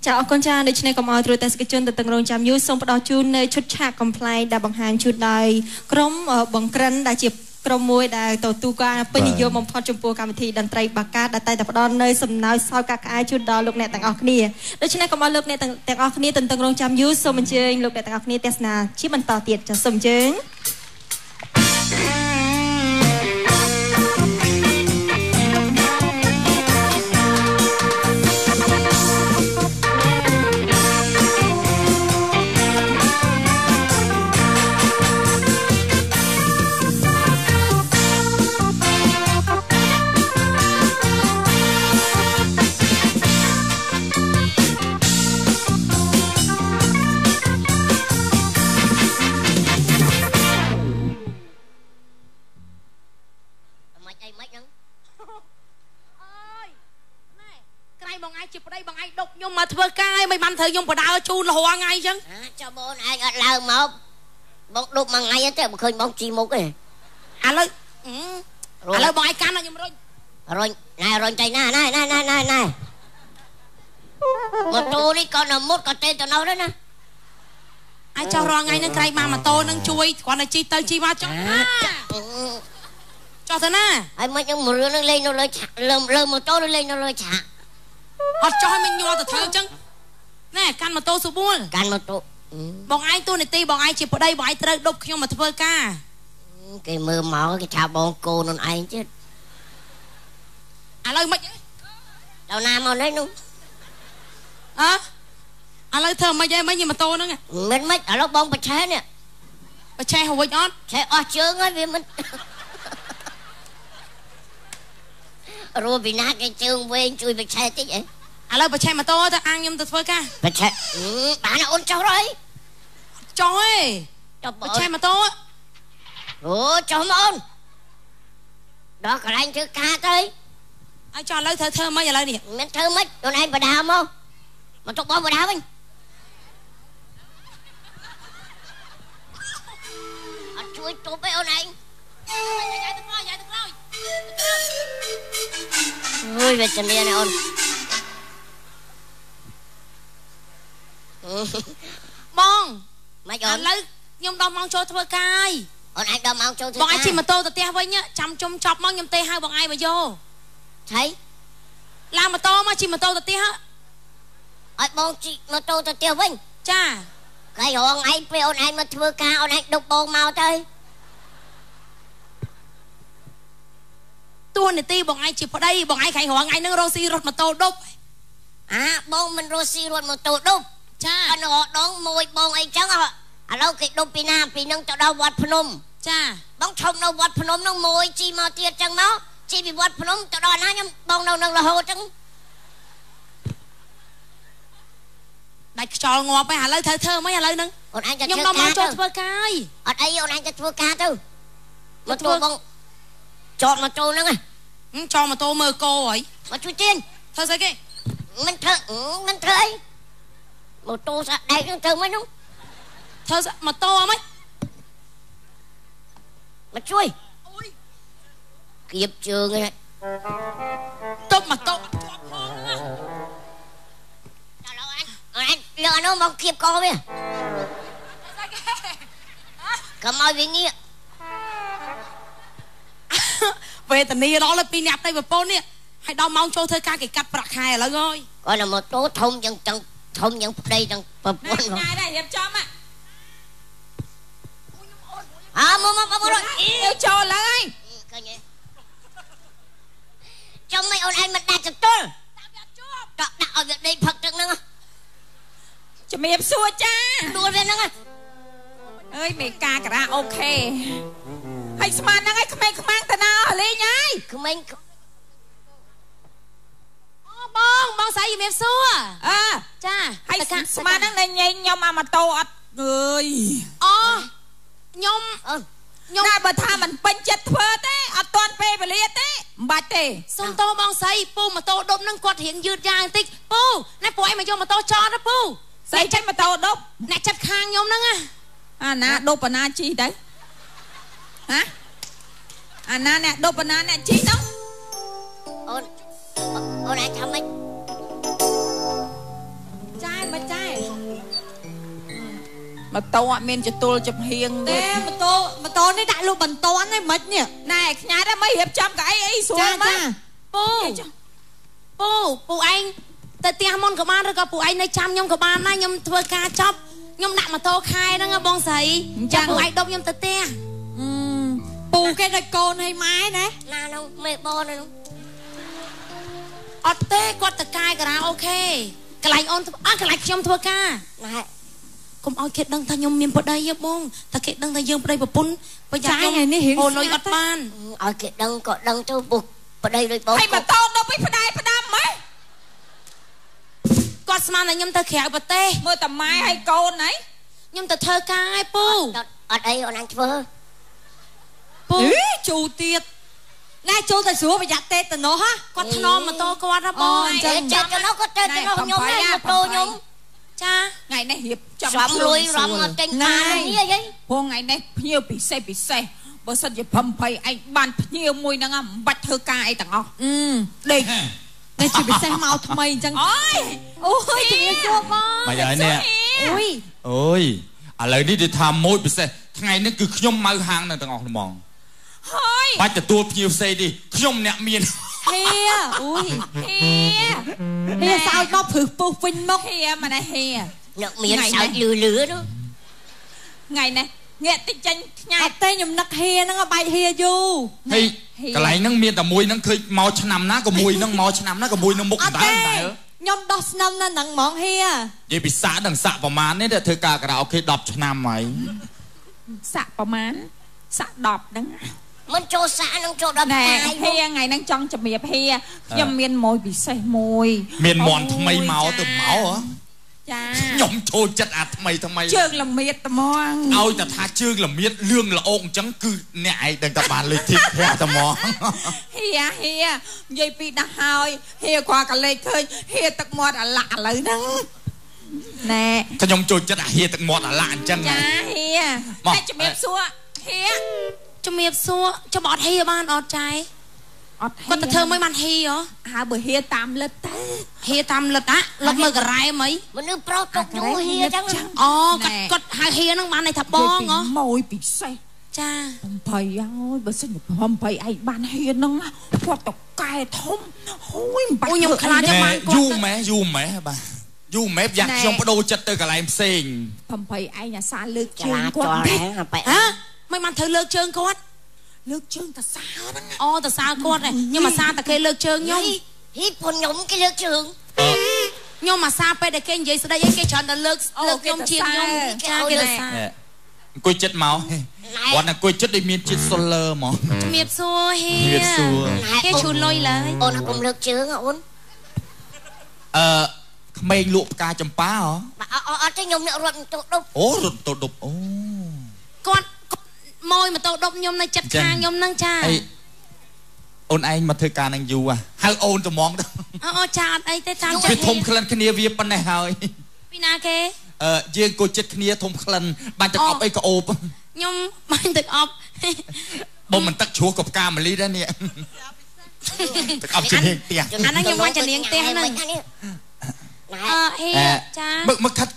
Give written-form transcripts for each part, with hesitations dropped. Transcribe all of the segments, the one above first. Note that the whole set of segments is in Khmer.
ចាអរគុណចាដូច្នេះកុំឲ្យត្រួតតែសកជនទៅទាំងរងចាំយូរសូមផ្ដល់ជូននៅឈុតឆាកកំ pl ដែលបង្ហាញជូនដោយក្រុមបង្ក្រិនដែលជាក្រុមមួយដែលទទួលការពេញនិយមបំផុតចំពោះកម្មវិធីតន្ត្រីបាកាដែលតែផ្ដល់នៅសំណើចសោកកាក្អាយជូនដល់លោកអ្នកទាំងអស់គ្នាដូច្នេះកុំឲ្យលោកអ្នកទាំងអស់គ្នាទាំងរងចាំយូរសូមអញ្ជើញលោកអ្នកទាំងអស់គ្នាទស្សនាជាបន្តទៀតចាសូមអញ្ជើញជាប្តីបងឯងដុកខ្ញុំមកធ្វើការឯងមិនបានត្រូវខ្ញុំបដើជូនរហងៃអញ្ចឹងចាំបងឯងអត់ឡើងមកបងដុកមួយថ្ងៃទេមិនឃើញបងជីមុខទេឥឡូវបងឯងកាន់ខ្ញុំរុញណែរុញចៃណាម៉ូតូនេះក៏នៅមុតក៏ទេទៅនៅដែរណាឯងចោះរងថ្ងៃហ្នឹងក្រែងមកម៉ូតូហ្នឹងជួយគ្រាន់តែជីទៅជីមកចោះទៅណាហើយមិនខ្ញុំរឿងហ្នឹងលេងនៅលើឆាកលើម៉ូតូលេងនៅលើឆាកអត់ចោះឲ្យមិនញ័រទៅធ្វើអញ្ចឹងណែកាន់ម៉ូតូសុបួលកាន់ម៉ូតូបងឯងតួនាទីបងឯងជាប្តីបងឯងត្រូវដប់ខ្ញុំមកធ្វើការគេមើលមកគេថាបងកូនខ្លួនឯងទៀតឥឡូវមិនដល់ណាមកនេះនោះឥឡូវធ្វើមិនឯងមិនម៉ូតូហ្នឹងមិនឥឡូវបងបច្ឆេះនេះបច្ឆេះរួចអត់ឆេះអស់ជើងហើយវាមិនរួពីណាគេជើងវែងជួយបច្ឆេះតិចអីឥឡូវបច្ឆេះម៉ូតូទៅអាងខ្ញុំទៅធ្វើការបច្ឆេះបានអូនចុះហើយចុះឯងបច្ឆេះម៉ូតូអូចុះមកអូនដល់កន្លែងធ្វើការទៅឲ្យចុះឥឡូវធ្វើមិនឥឡូវនេះមិនធ្វើមិនខ្លួនឯងបដាមកទុកបងបដាវិញអត់ជួយទប់ឯអូនឯងយាយទៅក្រោយអើយវាជំនាញអូនបងមិនអូនឥឡូវខ្ញុំដល់ម៉ោងចូលធ្វើការហើយអូនអាចដល់ម៉ោងចូលធ្វើការបងអាចជិះម៉ូតូទៅផ្ទះវិញចាំជុំចប់មកខ្ញុំទេហៅបងឯងមកយកឆៃឡើងម៉ូតូមកជិះម៉ូតូទៅផ្ទះឲ្យបងជិះម៉ូតូទៅផ្ទះវិញចាកែរងឯងពេលអូនឯងមកធ្វើការអូនឯងដុកបងមកទៅតួនាទីបងឯងជាប្តីបងឯងខាញ់រងថ្ងៃហ្នឹងរស់ស៊ីរត់ម៉ូតូដប់បងមិនរស់ស៊ីរត់ម៉ូតូដប់ចាអត់ដងមួយបងអីចឹងឥឡូវគេដប់ពីណាពីហ្នឹងទៅដល់វត្តភ្នំចាបងឈប់នៅវត្តភ្នំហ្នឹងមួយជីមកទៀតចឹងមកជីពីវត្តភ្នំទៅដល់ណាខ្ញុំបងនៅនឹងរហូតចឹងដាច់ខ្យល់ងាប់ហើយឥឡូវត្រូវធ្វើមិនឥឡូវហ្នឹងអូនឯងខ្ញុំដល់មកចូលធ្វើការហើយអត់អីអូនឯងទៅធ្វើការទៅម៉ូតូបងចតម៉ូតូហ្នឹងចតម៉ូតូមើលកោហើយមកជួយទាញធ្វើស្អីគេមិនធ្វើអីម៉ូតូសាក់ដែកហ្នឹងធ្វើមិននោះធ្វើម៉ូតូអីមកជួយអូយគៀបជើងឯងទុកម៉ូតូជាប់ផងដល់អញលើអានោះមកគៀបកវាកុំឲ្យវាងាកវេទនីដល់ពីអ្នកផ្ទៃប្រពន្ធនេះឲ្យដល់ម៉ោងចូលធ្វើការគេកាត់ប្រាក់ខែឥឡូវហើយគាត់តែម៉ូតូធំយ៉ាងធំយ៉ាងប្តីទាំងប្រពន្ធហ្នឹងដែររៀបចំមកអើមកចូលហើយឃើញទេចំមិនអូនឯងមិនដាច់ចតុលដាក់ឲ្យវាដេកផឹកទឹកហ្នឹងជំរាបសួរចាដួលវាហ្នឹងអើយមេការការ៉ាអូខេហើយស្មានហ្នឹងឯងក្មេងខ្មាំងទៅណាលេងហើយក្មេងបងស្រីជំរាបសួរចាហើយស្មានហ្នឹងញ៉ៃខ្ញុំអាម៉ូតូអត់អើយខ្ញុំតែបើថាមិនពេញចិត្តធ្វើទេអត់ទាន់ពេលវេលាទេមិនបាច់ទេសុំតោបងស្រីពូម៉ូតូដប់ហ្នឹងគាត់រៀងយឺតយ៉ាវបន្តិចពូណែពូឯងមកយកម៉ូតូចតទៅពូស្រីចេញម៉ូតូដប់អ្នកចិត្តខាងខ្ញុំហ្នឹងអាណាដប់អាណាជីទៅអាណាអ្នកដប់អាណាអ្នកជីទៅអូនអាចធ្វើម៉េចចា mà to men cho tôi chụp hiền đấy mà to đấy đại lục bẩn to này mất nhỉ này nhà đó mấy hiệp trăm cái ấy xuống mà Pù anh tờ tia môn của bạn rồi có pù anh nơi chăm nhom của bạn này nhom thưa ca chop nhom nặng mà tô khai đó nghe bong sấy chăm pù anh đông nhom tờ tia pù cái đôi con hay mái đấy là đâu mẹ bò này đâu ọt tê quạt tờ cai cả ok cái lạnh ôn cái lạnh nhom thưa ca này không ao kết đăng thay nhom miền bờ đây nhom bong ta kết đăng thay dương bờ đây bờ pun bây giờ nhom hồ lôi ọt ban ao kết đăng có đăng cho buộc bờ đây rồi bong hay mà to đâu biết bờ đây bờ đam mấy quạt sman là nhom tờ khéo bờ tê mưa tầm mai hay con ấy nhom tờ thơ ca ai pu ở đây ở đang chơi pu chủ tiệt này chú ta xuống bây giờ tê từ nó ha quạt nó mà to quạt đó bò chơi cho nó có chơi cho nó nhom này một tô nhom cha ngày nay hiệp trăm rầm lui rầm trên này như vậy hôm ngày nay nhiều bị xe bữa sau giờ phầm phầy anh ban nhiều mùi năng ngầm bạch thơ ca ai tặng đây này chỉ bị xe màu thay mày chẳng ôi chị nghe chưa con mày ơi nè ôi à lời đi đi tham môi bị xe ngày nó cứ nhom mau hàng này tặng ngọc mòn bắt cho tua nhiều xe đi nhom nẹt miên hia sao nó phượt bô phinh mốc hia mà này hia nẹt miên sao lừa đó ngày này nghe tích chân nhai tê nhầm nắc hia nó bay hia vô hey cái này nó miên tao mùi nó khơi màu cho nằm ná có mùi nó màu cho nằm ná có mùi nó múc tái nhom đọt năm nó nặng món hia vậy bị xã đằng xã vào má đấy thưa cả cái ok đọc cho nằm mày xã vào má xã đọc đắng mình cho xã nó cho đập này hia ngày năng trong chụp miệp hia nhom miên môi bị say môi miên mòn thay mày máu từ máu hả nhom trôi chất thay mày chương là miệt tao mong ôi ta tha chương là miệt lương là ôn trắng cư nại đừng ta bàn lời thịt theo tao mong hia vậy bị đã hỏi hia qua cả lời khơi hia tật mọt lạ lời nắng nè cái nhom trôi chất hia tật mọt lạ chân này hia này chụp miệp xua hia cho miệp xua cho bọt hia ban ọt trái con ta thơ mới man hia hả bữa hia tam lật hia tam lật á lật mơ cả rai mấy mình đưa pro trục vô hia chẳng cất hai hia nó ban này thập bo ngó môi bị say cha hôm phầy ơi bữa sinh nhật hôm phầy ai ban hia nó qua tộc cài thông hôi ôi nhung khá cho bạn du mẹ giặt trong cái đồ chất từ cả lại em xinh hôm phầy ai nhà xa lược chương quá hả mấy man thử lược chương con lược chương ta xa đó ta xa con này nhưng mà xa ta kê lược chương nhung hiếp con nhúng cái lược chương nhưng mà xa pe để kê vậy sau đây cái chọn là lược nhung chiên nhung cha cái là xa cùi chất máu bọn là cùi chất đi miên chết solar mà miệp xua he cái chun lôi lại ôn là cùng lược chương ôn mình lụm ca chấm pá hả ở trên nhung nhậu rụt đục rụt đục con môi mà tao đục nhom này chặt khang nhom năng cha ôn anh mà thời ca năng du à hay ôn tụi mong đó cha ấy tới ta vì thông khăn kia vi bên này hơi vì na kê riêng cô chết kia thông khăn ban tự ốp ấy có ốp nhom ban tự ốp bông mình tắt chúa cọp ca mà lý đó nè tự ốp trên hiên tiền anh ấy nhom ban trên hiên tiền này cha mức khắt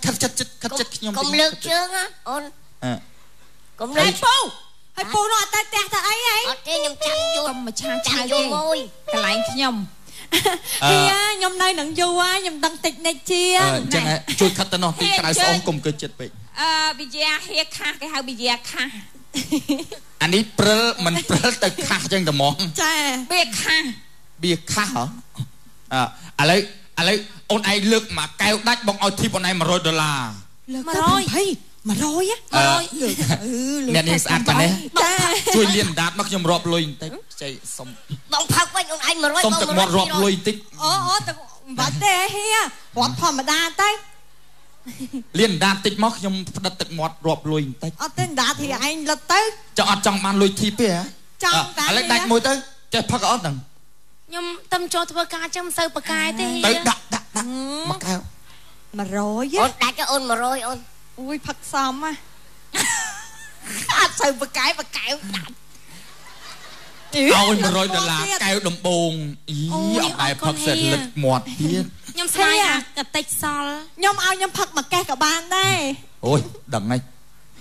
chất nhom cùng lược chương á ôn cùng lược hay phu nó tay tẹt ta ấy ở trên nhom chăm vô cầm mà cha vô môi cái lạnh nhom hia nhom nơi nặng du á nhom đăng tịch này chia chẳng hạn chui khắt ta nó tí cái sao ông cùng cơ chết vậy bây giờ hia kha cái hai bây giờ kha anh ấy mình từ kha chân tao mong bia kha hả lấy ôn ai lực mà kêu đắt bông oi thiệp ôn ai mà $100 mà rồi á nè nè sạch mà nè chui liền đạt mắc nhom rọp lùi tích chạy xong bông phật quanh ôn ai mà rồi xong tật mọt rọp lùi tích vẫn thế hia hoạt thòm mà đa tay liền đạt tích mắc nhom đặt tật mọt rọp lùi tích tên đá thì anh lật tới trong ban lùi thiệp á lấy đạch môi tới chạy phật ở đằng nhom tâm cho thưa ca trong sơ bạc cài thế tới đặt mà cao mà rồi á ôn đặt cho ôn mà rồi ôn ui phật xóm á sơ bạc cài ôi mà rồi là kêu đầm bồn ý ông đại phật sẽ lịch mọt biết nhom sai à cả tịch sol nhom ao nhom phật mà kêu cả bàn đây ôi đằng này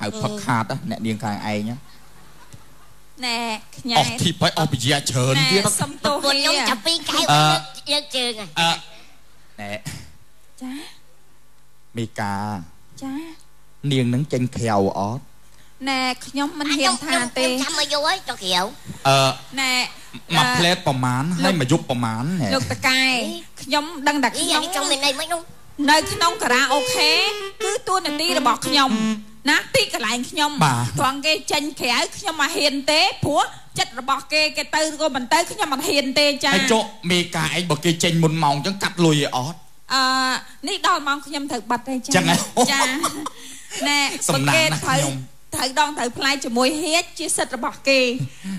ហៅផឹកខាតអ្នកនាងខាងឯងណែខ្ញែអស់ធីបឲ្យអស់ពជាច្រើនទៀតសុំទោសខ្ញុំចាប់ពីកែវយកជើងណែចាមីកាចានាងនឹងចេញក្រៅអត់ណែខ្ញុំមិនហ៊ានថាទេចាំមកយកឲ្យទៅក្រៅណែមកផ្លែតប្រមាណហើយមកយប់ប្រមាណលោកតកែខ្ញុំដឹងតែខ្ញុំចង់មានន័យមិននោះនៅក្នុងការ៉ាអូខេគឺតួនាទីរបស់ខ្ញុំណាទីកន្លែងខ្ញុំត្រង់គេចេញក្រៅខ្ញុំមកហ៊ានទេព្រោះចិត្តរបស់គេទៅក៏មិនទៅខ្ញុំមិនហ៊ានទេចាហើយចុះមេកាឯងបើគេចេញមុនម៉ោងអញ្ចឹងកាត់លុយឲ្យអត់នេះដល់ម៉ោងខ្ញុំត្រូវបាត់ទេចាចឹងចាណែសំណាងណាត្រូវដងត្រូវផ្លែជាមួយហៀចជាសិទ្ធិរបស់គេ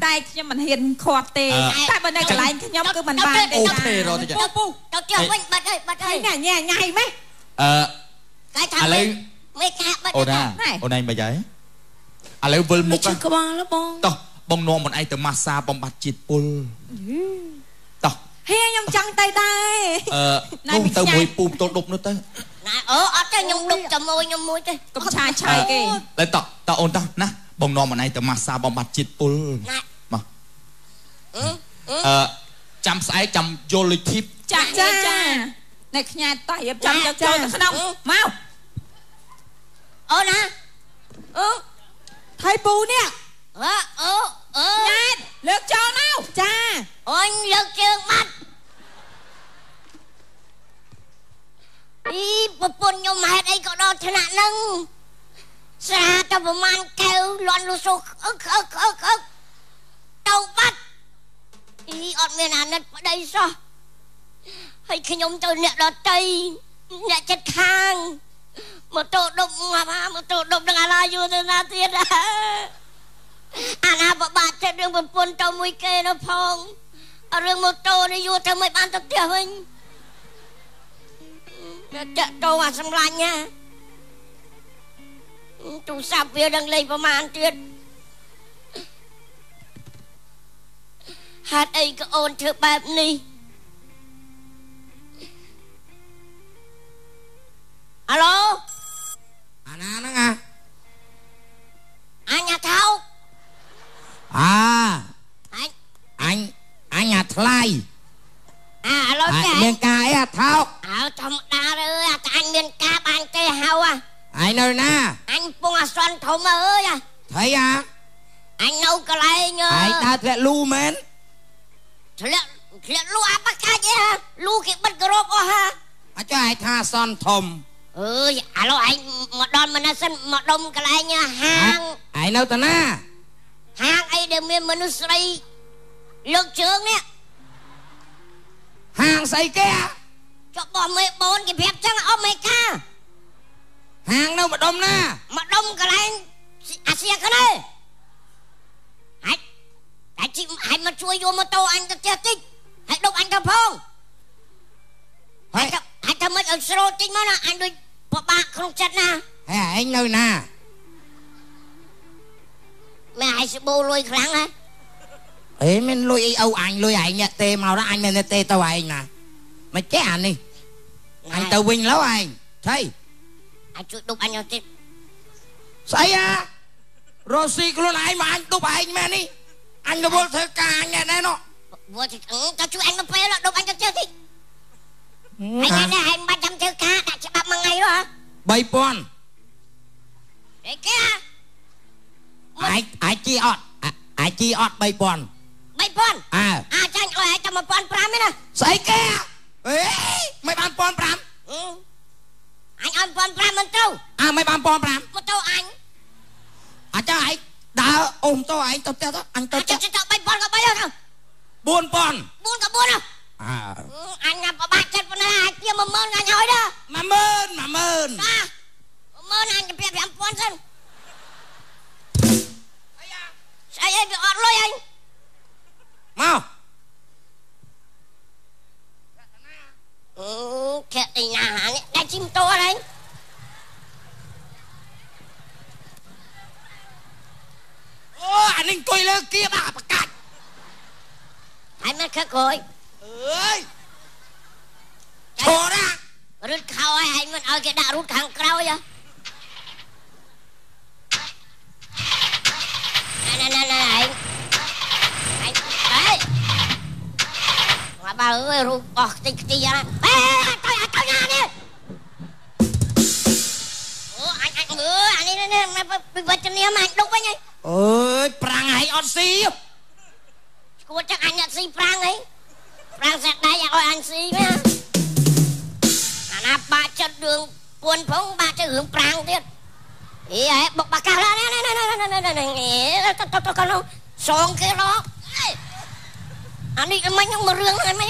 តែខ្ញុំមិនហ៊ានខាត់ទេតែបើនៅកន្លែងខ្ញុំគឺមិនបានទេអូខេរត់ទៅពូទៅចុះវិញបាត់ហើយញ៉ាញ៉ៃម៉េះកាយថាឥឡូវមេកាបាត់អូនឯងមិនយាយឥឡូវវិលមុខក្បាលបងតោះបងនាំមិនឯងទៅម៉ាស្សាបំបត្តិជាតិពុលតោះហេខ្ញុំចង់ទៅដែរទៅមួយពូផ្ទល់ដប់នោះទៅណាអត់ទេខ្ញុំដប់ជាមួយខ្ញុំមួយទេកុំឆាឆៃគេទៅតោះអូនតោះណាបងនាំមិនឯងទៅម៉ាស្សាបំបត្តិជាតិពុលមកចាំស្អែកចាំយល់លុយធីបចានៅខ្ញាតតោះរៀបចាំយកចូលទៅក្នុងមកអូណាថៃពូនេះញ៉ែតលើកចូលមកចាអូនលើកជើងបាត់ប្រពន្ធខ្ញុំហេតុអីក៏ដល់ថ្នាក់ហ្នឹងស្រាតែប្រមាណកែវលន់លុសុទៅបាត់អត់មានអាណិតប្តីសោះហើយខ្ញុំទៅអ្នកដតីអ្នកចិត្តខាងម៉ូតូដប់នឹងអាឡាយូទៅណាទៀតអាណាបបាក់ចិត្តរឿងប្រពន្ធទៅមួយគេនៅផងរឿងម៉ូតូនេះយូរទៅមិនបានទៅផ្ទះវិញចាក់តោអាសម្លាញ់ណាទូរស័ព្ទវាដឹងលេខប្រមាណទៀតហេតុអីក៏អូនធ្វើបែបនេះអាឡូអាណាហ្នឹងអញថោកអញអាថ្លៃឥឡូវចេះមានការអីអាថោកធម្មតាអើយតែអញមានការបានទេហៅអញនៅណាអញពងអសន្នធំអើយថៃអញនៅកន្លែងឯងដើរធ្លាក់លូមែនធ្លាក់លូអាបកាច់លូគេបិទក្រោបអស់ហ่าអញ្ចឹងឯងថាអសន្នធំអើយឥឡូវឯងមកដល់មនសិនមកដុំកន្លែងហាងឯងនៅតាណាហាងអីដែលមានមនុស្សស្រីលើកជើងនេះហាងស្អីគេចុះបងមេបូនគេប្រាប់ចឹងអស់មេកាហាងនៅម្ដុំណាម្ដុំកន្លែងអាសៀកនេះហើយមកជួយយកម៉ូតូអញទៅផ្ទះតិចហើយដប់អញទៅផងហើយតែមិនឲ្យស្រោតតិចមកណាអញដូចពិបាកក្នុងចិត្តណាហើយឯងនៅណាម៉ែឲ្យសបោលុយខ្លាំងណាអេមានលុយអីអូអញលុយឯងអ្នកទេមកដល់អញមានអ្នកទេទៅឯងណាមិនចេះអានេះអញទៅវិញឡូវឯងថៃអាចជួយដប់អញទៅទៀតស្អីរស់ស៊ីខ្លួនឯងមកអញដប់ឯងមែននេះអញរវល់ធ្វើការអញណែណោះវល់ទៅជួយអញទៅពេលដប់អញទៅទៀតអញនេះហើយមិនបាច់ចាំធ្វើការដាក់ច្បាប់មួយថ្ងៃហ៎3000អីគេអាចជីអត់3000ចាញ់ឲ្យឯងចាំ1500ទេណាស្អីគេអេមិនបាន1500អញឲ្យ1500មិនត្រូវមិនបាន1500ម៉ូតូអញអាចឯងដើរអូម៉ូតូឯងទៅផ្ទះទៅអញទៅ3000ក៏3ទៅ4000 4ក៏4អញបបាក់ចិត្តប៉ុណ្ណាអាចជា10000អញឲ្យដែរ10000អញទៅ5000សិនស្អីវាអត់លុយអញមកខែទីណានេះដាច់ជីម៉ូតូអីអូអានេះអង្គុយលើគៀបបកាច់ហើយមកខឹកក្រោយអើយឈរណារត់ខោឲ្យឯងមិនឲ្យគេដាក់រត់ខាងក្រោយ bà ơi rụt tí ra tôi nhà đi anh đi bị vật chân em anh đúc với nhỉ ơi prang hay on xí cô chắc anh nhận xí prang ấy prang sẽ đây gọi anh xí nhá anh ba chân đường buồn phóng ba chân hướng prangទៀតý ấy bọc bà cao ra này con song kia đó anh đi mấy nhung mà rương này mấy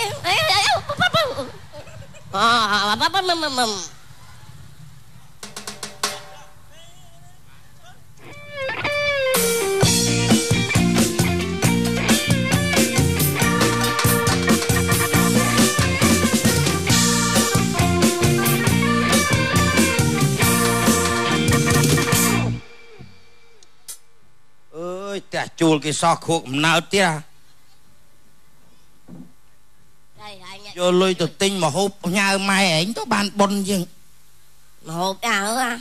ơi tè chùl cái so khô nào tia vô lui từ tinh mà hộp nhà mai ảnh có bàn bồn gì mà hộp nào á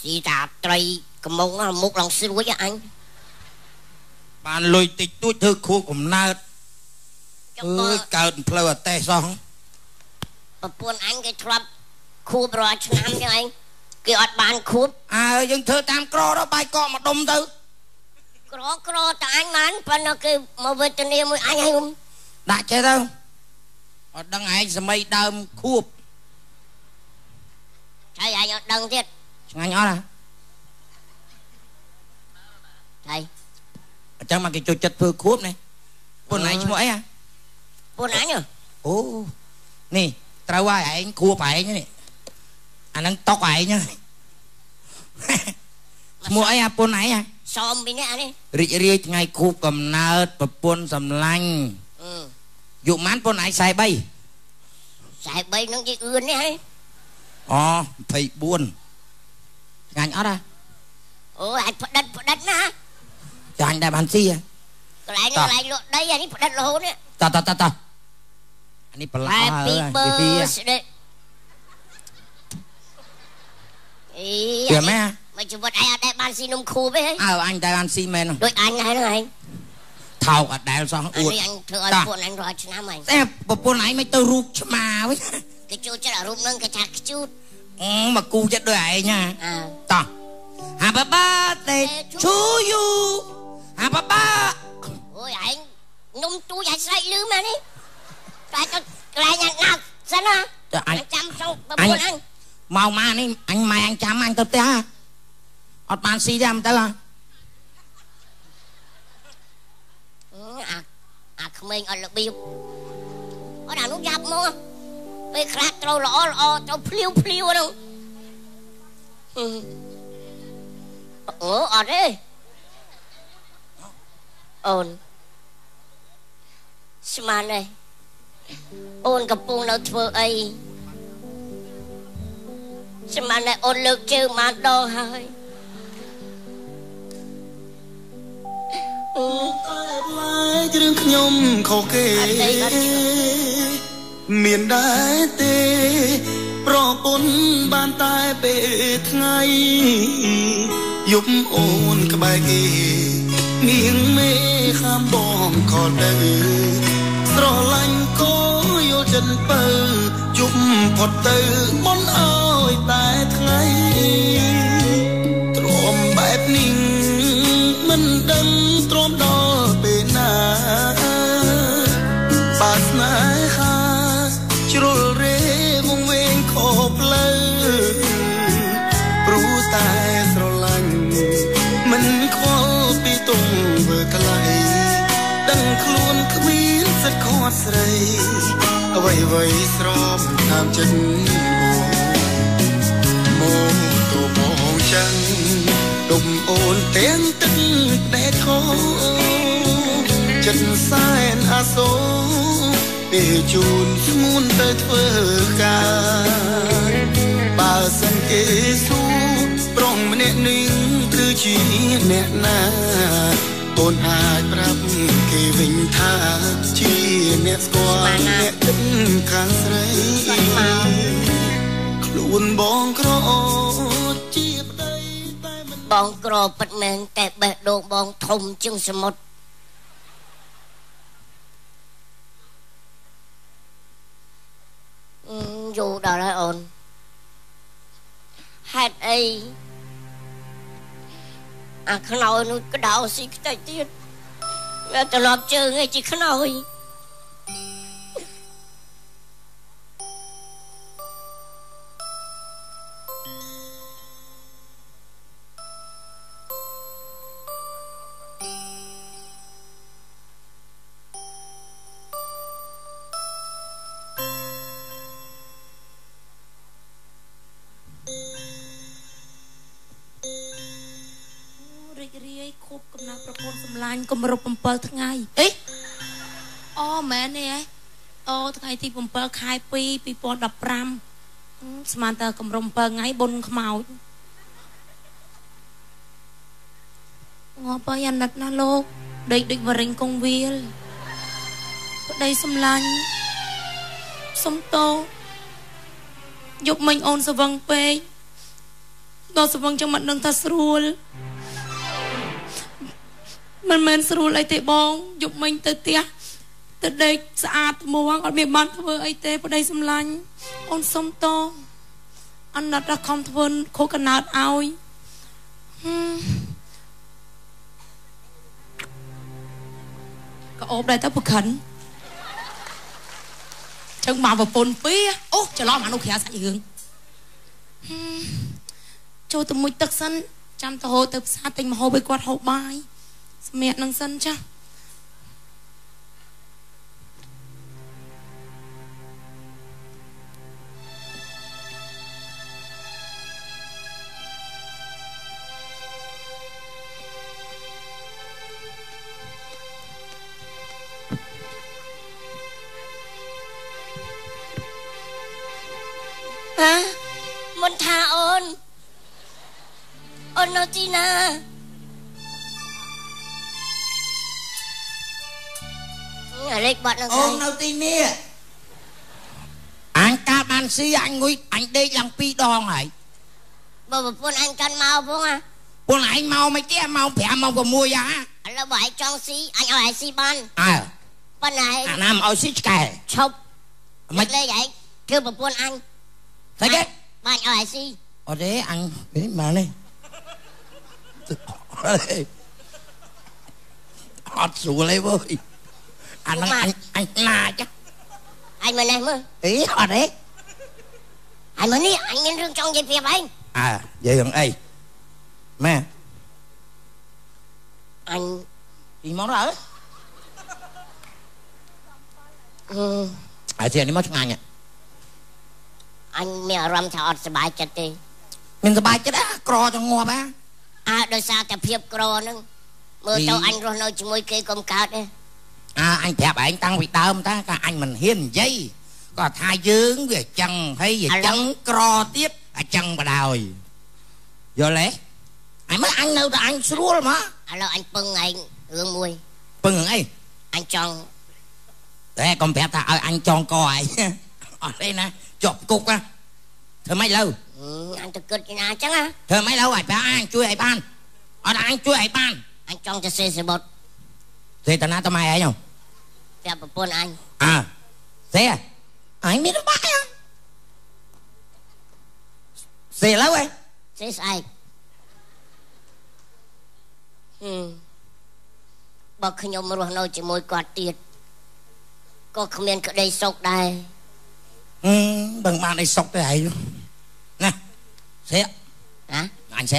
xì tà trầy cầm mông một lòng xin với anh bàn lui tịch tôi thư khô cũng nào ơi cào phơi tè xong buồn anh cái trap khu bờ nam cho anh cái ọt bàn khu dân thơ tam cro đó bài cọ mà đông tư cro ta anh mán phần nó cái mà về tình yêu với anh hay không đã chơi đâu đăng ai sẽ mây đơm khúc thầy anh đăng thiệt ngay nhỏ nè thầy chẳng mà cái chỗ chật vừa khúc này buồn này chứ mỗi à buồn anh à ồ nè trao qua anh khúc phải nhá nè anh đang tóc ai nhá mỗi à buồn này à xòm bên này rì ngày khúc cầm nợ và buồn sầm lanh dụ mán con ai xài bay nó chỉ ươn đấy phải buồn ngành ở đây anh phật đất na cho anh đại bàn si à lại lộ đây anh phật đất lô đấy ta anh đi happy birthday kìa mẹ mày chụp vật ai đại bàn si nông khu với anh đại bàn si men đôi anh hay nữa anh thao cả đại xong anh thưa buồn anh rồi chứ nào mày em buồn anh mới tôi rút mà với cái chú chắc là rút nâng cái chặt chút mà cu chết đôi ai nha ta happy birthday to you happy birthday ôi anh nung tu giải say lư mà đi cái nhà nào sao nó anh chăm xong buồn anh mau mà đi anh mày anh chăm anh tập té ọt bàn si ra ta là không mình ở lực biêu ở đằng lúc dập mua bây khát trâu lọ trâu phiêu đâu ở đây ôn mà này ôn gặp buông đâu thưa ấy mà này ôn lực chứ mà đo hơi chứ nhôm khổ kê miền đá tê pro bốn bàn tay bể ngay giúp ôn cái bài kì miếng mê khám bom khó đời rõ lành có yêu chân bờ giúp phật tử món ơi tại ngay trộm bẹp ninh mình đâm trộm đo bể na bát nái ha chul re vung ven khop lơ pru tai sro lanh mình khol pi tung vừa kalai đằng khuôn khmien sat khot srei vậy vậy srom tham chân mô tô mong chân đụng ôn tiếng tức để khó chân sai a số để chun muôn tới thưa ca bà sân kế su prong nè ninh cứ chỉ nè na ôn hai prap kê vinh tha chi nè squan nè tinh khang srei luôn bong cro chi đâyบ បងក្រពិតមែនតែបេះដូងបងធំជាងសមុទ្រយូរដល់ហើយអូនហេតុអីអាខ្នើយនោះក្តៅស៊ីខ្ទេចទៀតវាត្រឡប់ជើងឲ្យជាខ្នើយខូបកំណត់ប្រពន្ធសម្លាញ់គម្រប់7ថ្ងៃអីអូមែនទេអូថ្ងៃទី7ខែ2 2015ស្មានតើគម្រប់7ថ្ងៃបុណ្យខ្មោចងាប់ហើយអាណិតណាលោកដេកដូចវរិញកងវាលប្តីសម្លាញ់សុំតោយប់មិញអូនស្វឹងពេកដល់ស្វឹងចឹងមិនដឹងថាស្រួលមិនមែនស្រួលអីទេបងយប់មិញទៅផ្ទះទៅដេកស្អាតមួងអត់មានបានធ្វើអីទេប្តីសម្លាញ់អូនសុំតអណិតរខំធ្វើខូកណើតឲ្យក៏អូបដែរទៅប្រខិនចឹងមកប្រពន្ធពីអូច្រឡំអានោះក្រៅសាច់រឿងចូលទៅមួយទឹកសិនចាំទៅហូរទៅផ្សារទិញម្ហូបឲ្យគាត់ហូបបាយសម្រាប់នឹងសិនចាមិនថាអូននៅទីណាលេខបាត់នឹងអូននៅទីនេះអញកាបានស៊ីអញងុយអញដេកឡើង2ដងហើយបើប្រពន្ធអញកាន់មកផងអាពួកឯងមកមិនទេម៉ោង5ម៉ោង6អាឥឡូវបើឯងចង់ស៊ីអញឲ្យឯងស៊ីបានប៉ុន្តែអាណាមឲ្យស៊ីឆ្កែឈប់មិនលេខឯងគឺប្រពន្ធអញស្អីគេបានឲ្យឯងស៊ីអត់ទេអញមកនេះអត់ស្រួលទេវើយអាហ្នឹងអញណាចាអញមកនេះមើលអីអត់ទេអញមកនេះអញមានរឿងចង់និយាយប្រាប់ឯងនិយាយរឿងអីម៉ែអញពីមកដល់អានេះមកឆ្ងាញ់អញមានអារម្មណ៍ថាអត់សប្បាយចិត្តទេមានសប្បាយចិត្តក្រចង្ងាប់ដោយសារតែភាពក្រហ្នឹងមើលទៅអញរស់នៅជាមួយគេកុំកើតទេអញប្រាប់ឯងតាំងពីដើមតាក៏អញមិនហ៊ាននិយាយក៏ថាយើងវាចឹងហើយវាចឹងក្រទៀតអញ្ចឹងបដ ாய் យល់ទេអញមើលអញនៅតែអញស្រួលមកឥឡូវអញពឹងឯងរឿងមួយពឹងរឿងអីអញចង់តែកុំប្រាប់ថាឲ្យអញចងកឯងអត់ទេណាជាប់គុកណាធ្វើម៉េចលើអញទៅគិតពីណាអញ្ចឹងធ្វើម៉េចលើឲ្យប្រាប់អញជួយឲ្យបានអត់អញជួយឲ្យបានអញចង់ទៅសេសបុតសេតាណាតម៉ែឯងប្រាប់ប្រពន្ធអញសេអញមានបាក់សេឡើយសេស្អែកបើខ្ញុំរស់នៅជាមួយគាត់ទៀតក៏គ្មានក្តីសុខដែរដឹងបានអីសុខទេឯងណាសេអញសេ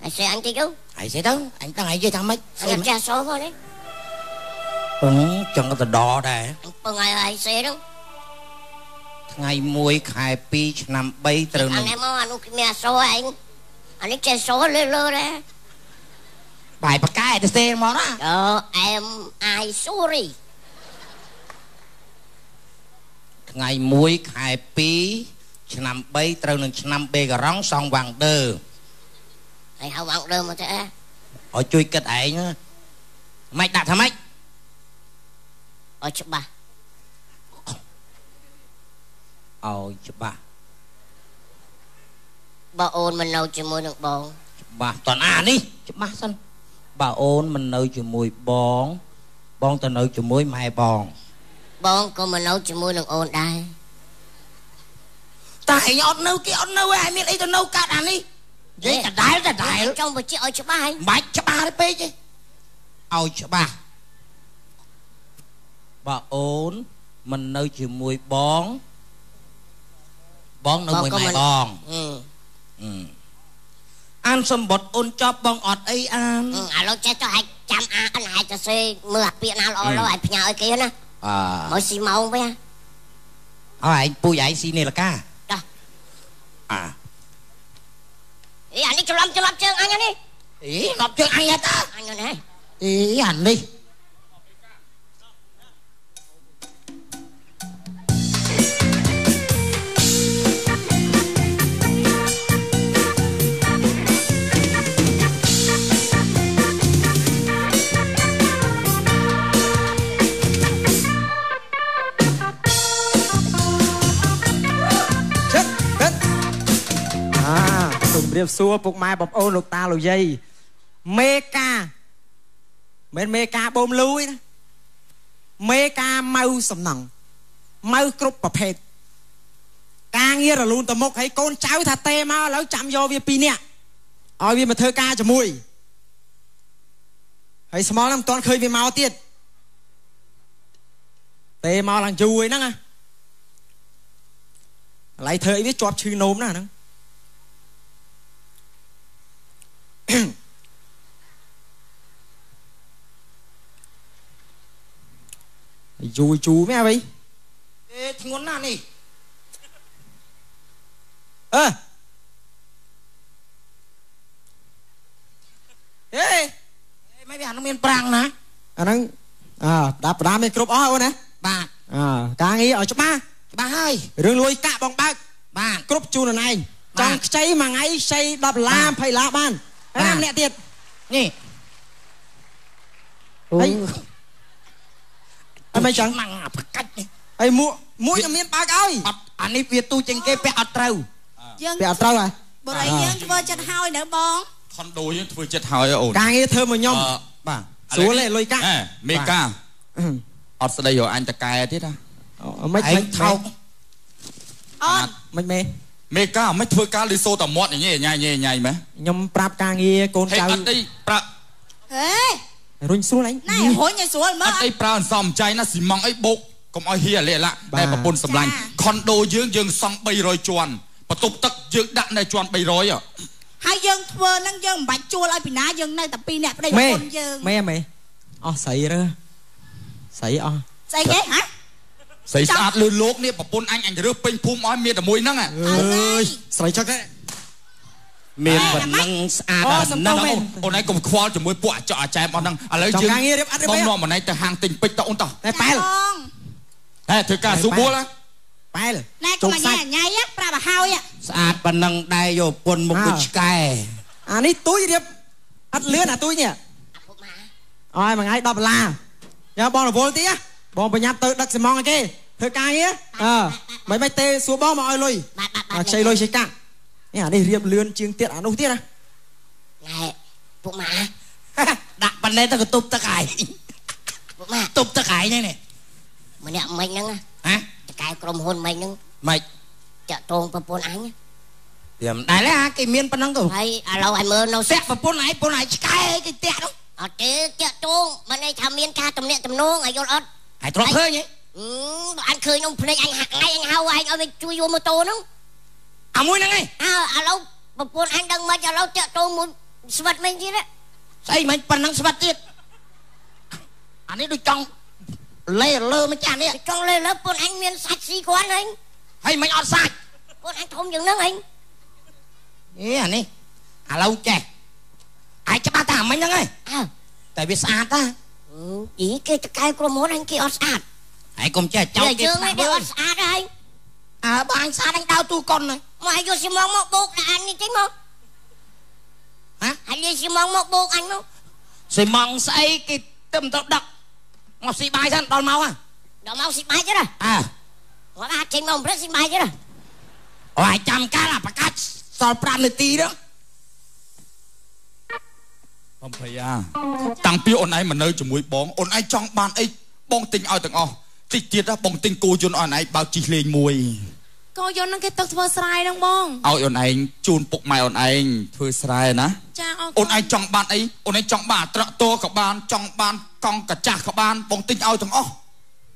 អញសេអញតិចទៅឯងសេទៅអញដឹងឯងនិយាយថាម៉េចអញចាស់សោះមកនេះចង់ទៅដដែរអញពឹងឲ្យឯងសេទៅថ្ងៃ1ខែ2ឆ្នាំ3ត្រូវនឹងអានេះមកអានោះមានអសរឯងអានេះចេះសរលើដែរបាយប៉កែទៅសេមកណាam I sorry ថ្ងៃ1ខែ2ឆ្នាំ3ត្រូវនឹងឆ្នាំបេការ៉ង់សងវ៉ាងដឺហើយហៅវ៉ាងដឺមកទេឲ្យជួយគិតឯងមិនដាក់ថាម៉េចឲ្យច្បាស់ឲ្យច្បាស់បើអូនមិននៅជាមួយនឹងបងប បាទតើនេះច្បាស់សិនបើអូនមិននៅជាមួយបងទៅនៅជាមួយម៉ែបងក៏មិននៅជាមួយនឹងអូនដែរតែឯងអត់នៅគេអត់នៅឯងមានអីទៅនៅកាត់អានេះនិយាយដដែលចង់បញ្ជាក់ឲ្យច្បាស់ហ៎បាច់ច្បាស់ពេកទេឲ្យច្បាស់បើអូនមិននៅជាមួយបងនៅមួយម៉ែបងអានសម្បត្តិអូនចប់បងអត់អីអានឥឡូវចេះទៅឲ្យចាំអានឲ្យទៅសេមើលអាពាក្យណាល្អៗឲ្យផ្ញើឲ្យគេណាមកស៊ីម៉ោងវិញហើយឯងពូឯងស៊ីនេលកាចាអានេះច្រឡំជើងអញនេះងាប់ជើងអញតាអញនេះអានេះរៀបសួរពុកម៉ែបងប្អូនលោកតាលោកយាយមេកាមិនមេកាបូមលូយណាមេកាម៉ៅសំណង់ម៉ៅគ្រប់ប្រភេទការងាររលូនទៅមុខហើយកូនចៅថាទេមកឥឡូវចាំយកវា2នាក់ឲ្យវាមកធ្វើការជាមួយហើយស្មល់ហ្នឹងមិនទាន់ឃើញវាមកទៀតទេមកឡើងយូរហ្នឹងណាឥឡូវធ្វើអីវាជាប់ឈឺនោមណាហ្នឹងយូមែនអ្វីធ្ងន់ណាស់នេះមិនវាអានឹងមានប្រាំងណាអាហ្នឹងដាក់ផ្ដាំមានគ្រប់អស់អូនណាបាទការងារឲ្យច្បាស់ហើយរឿងលួយកាក់បងបើកបាទគ្រប់ជូនណែងចង់ខ្ចីមួយថ្ងៃខ្ចី$10 $20បានហើយម្នាក់ទៀតនេះហើយអត់មិនចឹងម៉ាំងប្រកាច់នេះហើយមួយខ្ញុំមានបើកឲ្យអត់អានេះវាទូជាងគេពាក់អត់ត្រូវយើងពាក់អត់ត្រូវហ៎បរិយយើងធ្វើចិត្តហើយនៅបងខុនដូយើងធ្វើចិត្តហើយអូនការងារធ្វើមកខ្ញុំបាទស្រួលទេលុយកាក់មេកាអត់ស្ដីរកអញតកែទៀតណាមិនថោកអត់មិនមេមេកាមិនធ្វើការលីសូតមាត់ញ៉ៃមែនខ្ញុំប្រាប់ការងារកូនចៅអត់អីប្រាក់រុញស្រួលអីណែរុញឲ្យស្រួលមើលអត់អីប្រើអន្សំចៃណាស៊ីម៉ងអីបោកកុំឲ្យហៀលាក់តែប្រពន្ធសម្លាញ់ខុនដូយើងសង់300ជាន់បន្ទប់ទឹកយើងដាក់នៅជាន់300ហើយយើងធ្វើហ្នឹងយើងមិនបាច់ជួលឲ្យពីណាយើងនៅតែ2នាក់ប្តីប្រពន្ធយើងមេអស់ស្រីរើស្រីអស់ស្អីគេហ៎ស្រីស្អាតលឺលោកនេះប្រពន្ធអញរើសពេញភូមិឲ្យមានតែមួយហ្នឹងអើយស្រីចឹកទេមានប៉ុណ្ណឹងស្អាតហ្នឹងអូនឯងកុំខ្វល់ជាមួយពួកអាចចែមអស់ហ្នឹងឥឡូវយើងបងនាំម្នាក់ទៅហាងទិញពេជ្រទៅអូនតោះតែប៉ែលតែធ្វើការស៊ូបួលប៉ែលណែកុំញ៉ៃប្រាប់ឲ្យហើយស្អាតប៉ុណ្ណឹងដែរយកពុនមកដូចឆ្កែអានេះទួយរៀបអត់លឿនអាទួយនេះអើយមួយថ្ងៃ$10យកបងរវល់ទីបងប្រញាប់ទៅដឹកសំងឲ្យគេធ្វើការងារមិនទេសួរបងមកឲ្យលុយខ្ចីលុយខ្ចីកាក់នេះអានេះរៀបលឿនជាងទៀតអានោះទៀតណាណែពុកម៉ាដាក់ប៉ុណ្ណេះទៅកតុបទឹកឯងពុកម៉ាតុបទឹកឯងនេះម្នាក់មិញហ្នឹងតកែក្រុមហ៊ុនមិញហ្នឹងមិនចាក់តងប្រពន្ធអញវាមិនដែលទេគេមានប៉ុណ្ណឹងទៅហើយឥឡូវឲ្យមើលនៅសាក់ប្រពន្ធឯងប្រពន្ធឯងឆ្កែគេតាក់នោះអត់ទេចាក់តងមិនន័យថាមានការទំនាក់ទំនងឲ្យយល់អត់ហើយត្រង់ឃើញហ៎អញឃើញខ្ញុំភ្នែកអញហាក់ថ្ងៃអញហៅឯងឲ្យវាជួយយកម៉ូតូហ្នឹងអាមួយហ្នឹងឯងឥឡូវប្រពន្ធអញដឹងមិនឥឡូវចាក់តងមួយស្វិតមិនទៀតស្អីមិនប៉ុណ្ណឹងស្វិតទៀតអានេះដូចចង់លេលើម្ចាស់នេះចង់លេលើប្រពន្ធអញមានសាច់ស៊ីគាត់ហើយមិនអត់សាច់ប្រពន្ធអញធំយ៉ាងហ្នឹងអានេះឥឡូវចេះឯងច្បាស់តែអាមិញហ្នឹងឯងតែវាស្អាតតាគេតកែក្រុមហ៊ុនអញគេអត់ស្អាតហើយកុំចេះចោលគេយើងគេអត់ស្អាតហើយបើអញស្អាតអញដៅទូកុនហ្នឹងមកយកស៊ីម៉ងមកបោកដាក់អញនេះចេញមកហើយយកស៊ីម៉ងមកបោកអញមកស៊ីម៉ងស្អីគេទឹមទៅដឹកមកស៊ីបាយសិនដល់មកដល់មកស៊ីបាយទៀតគាត់អាចចេញមកព្រឹកស៊ីបាយទៀតអូយចាំកាលប្រកាសសល់5នាទីទៅ បំភ័យតាំងពីអូនឯងមកនៅជាមួយបងអូនឯងចង់បានអីបងទិញឲ្យទាំងអស់តិចទៀតបងទិញគោយន្តអូនឯងបើកជិះលេងមួយគោយន្តហ្នឹងគេទឹកធ្វើស្រែហ្នឹងបងឲ្យអូនឯងជូនពុកម៉ែអូនឯងធ្វើស្រែណាចាអូនឯងចង់បានអីអូនឯងចង់បានត្រាក់តរក៏បានចង់បានកង់កាចាស់ក៏បានបងទិញឲ្យទាំងអស់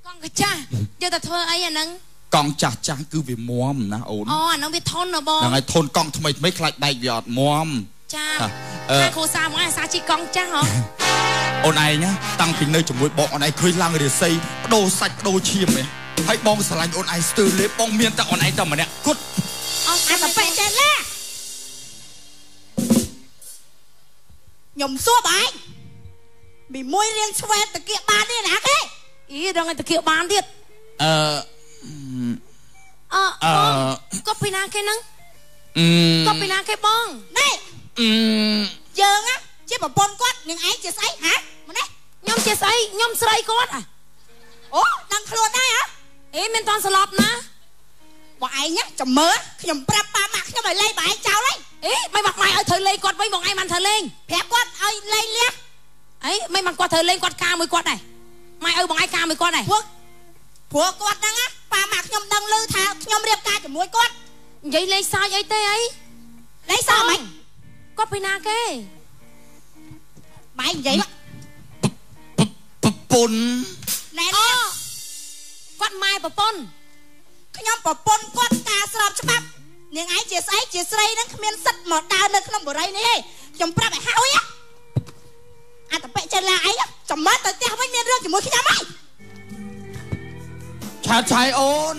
កង់កាចាស់យកតែធ្វើអីអាហ្នឹងកង់ចាស់ចាស់គឺវាមាំណាអូនអូអាហ្នឹងវាធន់ណាបងហ្នឹងហើយធន់កង់ថ្មីថ្មីខ្លាចបែកវាអត់មាំចាតែគ្រូសាមកអាសាជីកង់ចាស់ហ៎អូនឯងណាតាំងពីនៅជាមួយបងអូនឯងឃើញឡើងរាសីបដូរសាច់បដូរឈាមឯងហើយបងស្រឡាញ់អូនឯងស្ទើរលេបបងមានតែអូនឯងតែម្នាក់គត់អត់អាតប៉ែចេះឡាខ្ញុំសួរបងឯងពីមួយរៀងឆ្វេតតាគៀកបានទេណាគេអីដល់តាគៀកបានទៀតគាត់ពីណាគេហ្នឹងគាត់ពីណាគេបងនេះយើងជាប្រពន្ធគាត់នឹងឯងជាស្អីហ៎មកនេះខ្ញុំជាស្អីខ្ញុំស្រីគាត់អូដឹងខ្លួនដែរហ៎អេមានតន់ស្លាប់ណាបងឯងចាំមើលខ្ញុំប្រាប់ប៉ាម៉ាក់ខ្ញុំឲ្យលេងបងឯងចោលហីអេមិនមកម៉ែឲ្យត្រូវលេងគាត់វិញបងឯងមិនត្រូវលេងប្រាប់គាត់ឲ្យលេងលះអីមិនមកគាត់ត្រូវលេងគាត់ការមួយគាត់ដែរម៉ែឲ្យបងឯងការមួយគាត់ដែរព្រោះគាត់ហ្នឹងប៉ាម៉ាក់ខ្ញុំដឹងឮថាខ្ញុំរៀបការជាមួយគាត់និយាយលេងសើចអីទេអីលេងសើចមិនគាត់ពីណាគេម៉ែនិយាយប្រពន្ធណែគាត់ម៉ែប្រពន្ធខ្ញុំប្រពន្ធគាត់ការស្របច្បាប់នាងឯងជាស្អីជាស្រីហ្នឹងគ្មានសិទ្ធិមកដើរនៅក្នុងបរិយានេះទេខ្ញុំប្រាប់ឲ្យហើយអាតប៉ែចេះឡាឯងចាំមើលទៅផ្ទះវិញមានរឿងជាមួយខ្ញុំហើយឆាតឆៃអូន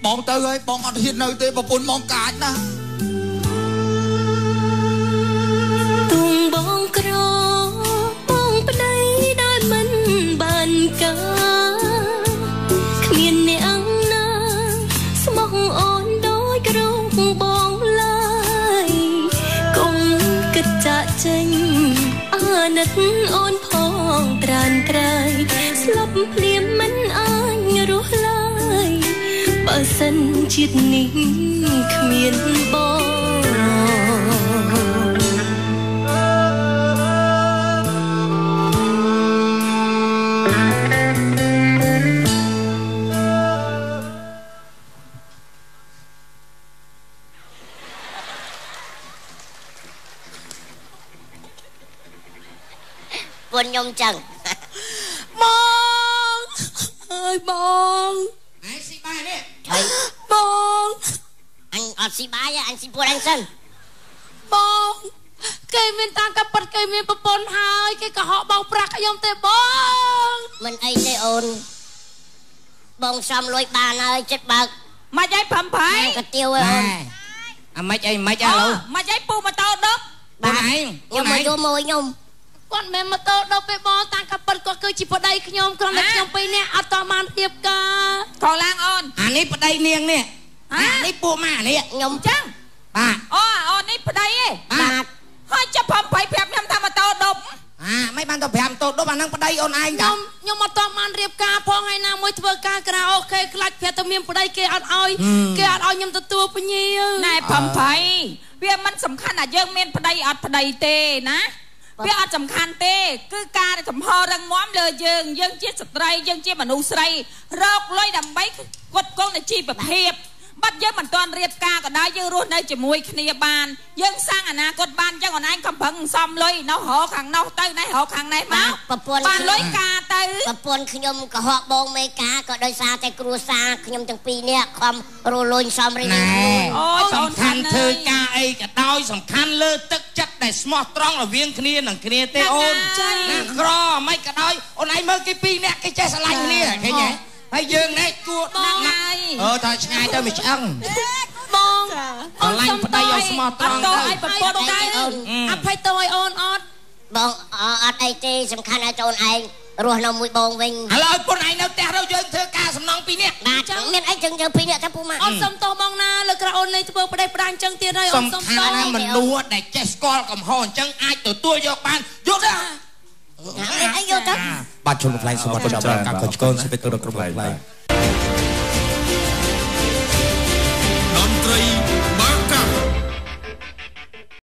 បងទៅហើយបងអត់ហ៊ាននៅទេប្រពន្ធបងកាចណាទុំបងក្របងប្តីដោយមិនបានការគ្មានអ្នកណាស្មោះអូនដោយក្រងបងឡើយកុំគិតចាក់ចេញអាណិតអូនផងត្រានត្រៃស្លាប់ភ្លាមមិនអាចរស់ឡើយបើសិនជាតិនេះគ្មានបងពួកខ្ញុំចឹងបងអើយបងអញស៊ីបាយនេះបងអញអត់ស៊ីបាយអញស៊ីពួកអញសិនបងគេមានតាំងកប៉ិតគេមានប្រពន្ធហើយគេកុហកបងប្រាក់ខ្ញុំទេបងមិនអីទេអូនបងសំលួយបានហើយចិត្តបើកមិនអីប្រំប្រៃកាទៀវអូនអាម៉េចអីម៉េចឥឡូវមិនអីពូម៉ូតូដប់បងឯងខ្ញុំមកយកមកខ្ញុំគាត់មិនម៉ូតូដប់ទេបងតាំងកប៉ិតគាត់គឺជាប្តីខ្ញុំគ្រាន់តែខ្ញុំពីរនាក់អត់តបានទៀបការកោឡើងអូនអានេះប្តីនាងនេះអានេះពួកម៉ានេះខ្ញុំចឹងបាទអូនេះប្តីឯងបាទហើយចាប់ប្រំប្រៃប្រាប់ខ្ញុំថាម៉ូតូដប់មិនបានទៅ5ម៉ូតូដប់អានឹងប្តីអូនឯងខ្ញុំអត់តបានរៀបការផងថ្ងៃណាមួយធ្វើការក្រៅអូខេខ្លាចប្រាប់ទៅមានប្តីគេអត់ឲ្យខ្ញុំទទួលពញាណែប្រំប្រៃវាមិនសំខាន់ថាយើងមានប្តីអត់ប្តីទេណាវាអត់សំខាន់ទេគឺការចំហរឹងមាំលើយើងជាស្ត្រីយើងជាមនុស្សស្រីរកលុយដើម្បីគាត់គង់នៅជីវភាពបាត់យើងមិនទាន់រៀបការក៏ដោយយើងរស់នៅជាមួយគ្នាបានយើងសាងអនាគតបានចឹងអូនឯងកំប្រឹងសំលុយនៅរកខាងនោះទៅណែរកខាងនេះមកប្រពន្ធបានលុយការទៅប្រពន្ធខ្ញុំកុហកបងមេការក៏ដោយសារតែគ្រួសារខ្ញុំទាំងពីរនាក់ខំរលួយសំរីអូសំខាន់ធ្វើការអីក៏ដោយសំខាន់លើទឹកចិត្តដែលស្មោះត្រង់រវាងគ្នានឹងគ្នាទេអូនណាក្រមិនក៏ដោយអូនឯងមើលគេពីរនាក់គេចេះស្រឡាញ់គ្នាឃើញទេហើយយើងនេះគួរបងថាឆ្ងាយទៅមិនឆ្អឹងបងអូនសុំប្តីឲ្យស្មោះត្រង់ទៅឲ្យប្រពន្ធដែរអភ័យទោសឲ្យអូនអត់បងអត់អីទេសំខាន់ឲ្យអូនឯងរស់នៅមួយបងវិញឥឡូវពុនឯងនៅផ្ទះទៅយើងធ្វើការសំណងពីរនាក់បាទចឹងមានអីចឹងយើងពីរនាក់ថាពូម៉ាអូនសុំទោសបងណាលើក្រអូនលេងធ្វើប្តីផ្ដាច់ចឹងទៀតហើយអូនសុំទោសសំខាន់ណាមនុស្សដែលចេះស្គាល់កំហុសអញ្ចឹងអាចទទួលយកបានយល់ទេអីយកទៅបាទជុំផ្លែសុំអរគុណច្រើនការខុសឆ្គងសុំទៅក្រុមផ្លែ